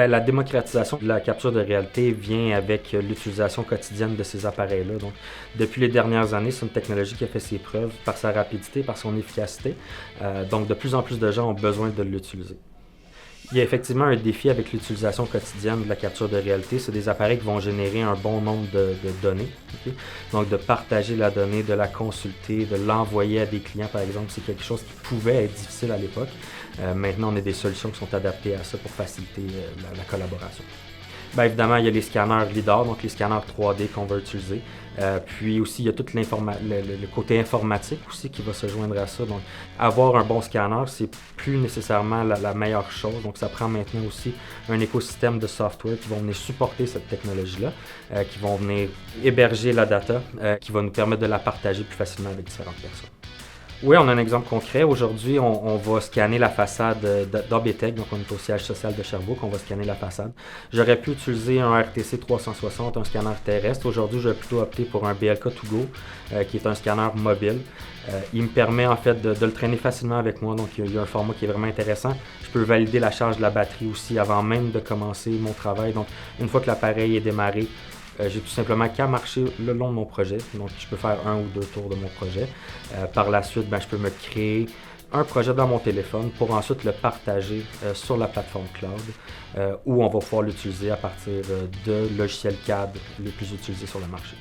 La démocratisation de la capture de réalité vient avec l'utilisation quotidienne de ces appareils-là. Donc, depuis les dernières années, c'est une technologie qui a fait ses preuves par sa rapidité, par son efficacité. Donc, de plus en plus de gens ont besoin de l'utiliser. Il y a effectivement un défi avec l'utilisation quotidienne de la capture de réalité. C'est des appareils qui vont générer un bon nombre de données. Okay? Donc, de partager la donnée, de la consulter, de l'envoyer à des clients, par exemple, c'est quelque chose qui pouvait être difficile à l'époque. Maintenant, on a des solutions qui sont adaptées à ça pour faciliter la collaboration. Évidemment, il y a les scanners LIDAR, donc les scanners 3D qu'on va utiliser. Puis aussi, il y a tout le côté informatique aussi qui va se joindre à ça. Donc, avoir un bon scanner, c'est plus nécessairement la meilleure chose. Donc, ça prend maintenant aussi un écosystème de software qui vont venir supporter cette technologie-là, qui vont venir héberger la data, qui va nous permettre de la partager plus facilement avec différentes personnes. Oui, on a un exemple concret. Aujourd'hui, on va scanner la façade d'Orbitech, donc on est au siège social de Sherbrooke, on va scanner la façade. J'aurais pu utiliser un RTC 360, un scanner terrestre. Aujourd'hui, je vais plutôt opter pour un BLK2Go, qui est un scanner mobile. Il me permet en fait de le traîner facilement avec moi, donc il y a un format qui est vraiment intéressant. Je peux valider la charge de la batterie aussi avant même de commencer mon travail. Donc, une fois que l'appareil est démarré, j'ai tout simplement qu'à marcher le long de mon projet. Donc, je peux faire 1 ou 2 tours de mon projet. Par la suite, je peux me créer un projet dans mon téléphone pour ensuite le partager sur la plateforme cloud où on va pouvoir l'utiliser à partir de logiciels CAD les plus utilisés sur le marché.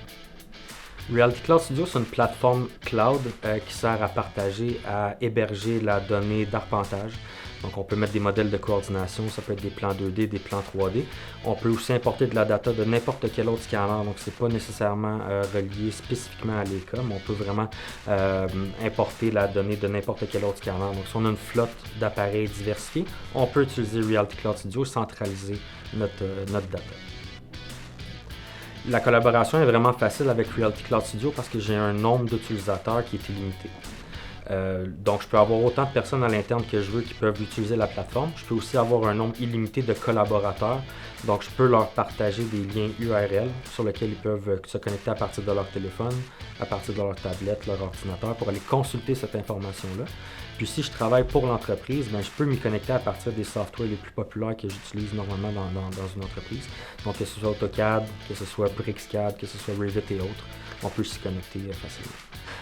Reality Cloud Studio, c'est une plateforme cloud qui sert à partager, à héberger la donnée d'arpentage. Donc, on peut mettre des modèles de coordination, ça peut être des plans 2D, des plans 3D. On peut aussi importer de la data de n'importe quel autre scanner, donc c'est pas nécessairement relié spécifiquement à l'ECOM. On peut vraiment importer la donnée de n'importe quel autre scanner. Donc, si on a une flotte d'appareils diversifiés, on peut utiliser Reality Cloud Studio et centraliser notre data. La collaboration est vraiment facile avec Reality Cloud Studio parce que j'ai un nombre d'utilisateurs qui est illimité. Donc, je peux avoir autant de personnes à l'interne que je veux qui peuvent utiliser la plateforme. Je peux aussi avoir un nombre illimité de collaborateurs. Donc, je peux leur partager des liens URL sur lesquels ils peuvent se connecter à partir de leur téléphone, à partir de leur tablette, leur ordinateur pour aller consulter cette information-là. Puis, si je travaille pour l'entreprise, je peux m'y connecter à partir des softwares les plus populaires que j'utilise normalement dans une entreprise. Donc, que ce soit AutoCAD, que ce soit BricsCAD, que ce soit Revit et autres, on peut s'y connecter facilement.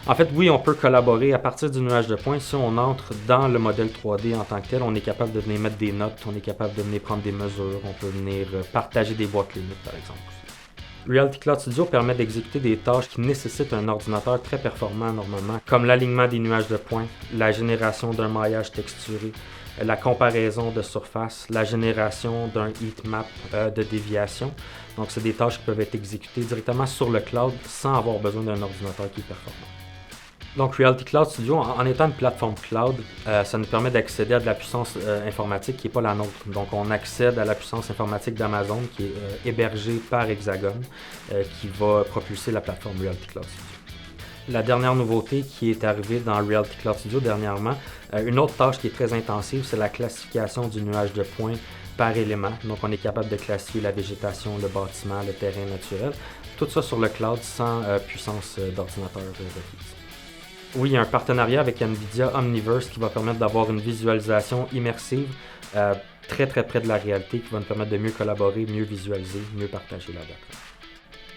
En fait, oui, on peut collaborer à partir du nuage de points. Si on entre dans le modèle 3D en tant que tel, on est capable de venir mettre des notes, on est capable de venir prendre des mesures, on peut venir partager des boîtes limites, par exemple. Reality Cloud Studio permet d'exécuter des tâches qui nécessitent un ordinateur très performant normalement, comme l'alignement des nuages de points, la génération d'un maillage texturé, la comparaison de surface, la génération d'un heatmap de déviation. Donc, c'est des tâches qui peuvent être exécutées directement sur le cloud sans avoir besoin d'un ordinateur qui est performant. Donc, Reality Cloud Studio, en étant une plateforme cloud, ça nous permet d'accéder à de la puissance informatique qui n'est pas la nôtre. Donc, on accède à la puissance informatique d'Amazon qui est hébergée par Hexagon, qui va propulser la plateforme Reality Cloud Studio. La dernière nouveauté qui est arrivée dans Reality Cloud Studio dernièrement, une autre tâche qui est très intensive, c'est la classification du nuage de points par élément. Donc, on est capable de classifier la végétation, le bâtiment, le terrain naturel. Tout ça sur le cloud sans puissance d'ordinateur requise. Oui, il y a un partenariat avec NVIDIA Omniverse qui va permettre d'avoir une visualisation immersive très très près de la réalité qui va nous permettre de mieux collaborer, mieux visualiser, mieux partager la data.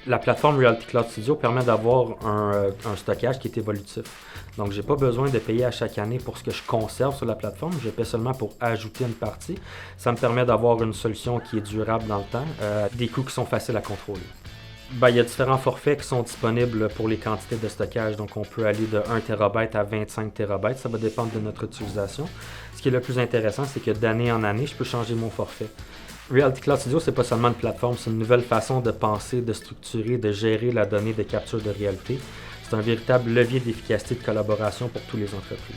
La plateforme Reality Cloud Studio permet d'avoir un stockage qui est évolutif. Donc, je n'ai pas besoin de payer à chaque année pour ce que je conserve sur la plateforme. Je paie seulement pour ajouter une partie. Ça me permet d'avoir une solution qui est durable dans le temps, des coûts qui sont faciles à contrôler. Il y a différents forfaits qui sont disponibles pour les quantités de stockage. Donc, on peut aller de 1 TB à 25 TB. Ça va dépendre de notre utilisation. Ce qui est le plus intéressant, c'est que d'année en année, je peux changer mon forfait. Reality Cloud Studio, c'est pas seulement une plateforme, c'est une nouvelle façon de penser, de structurer, de gérer la donnée de capture de réalité. C'est un véritable levier d'efficacité de collaboration pour toutes les entreprises.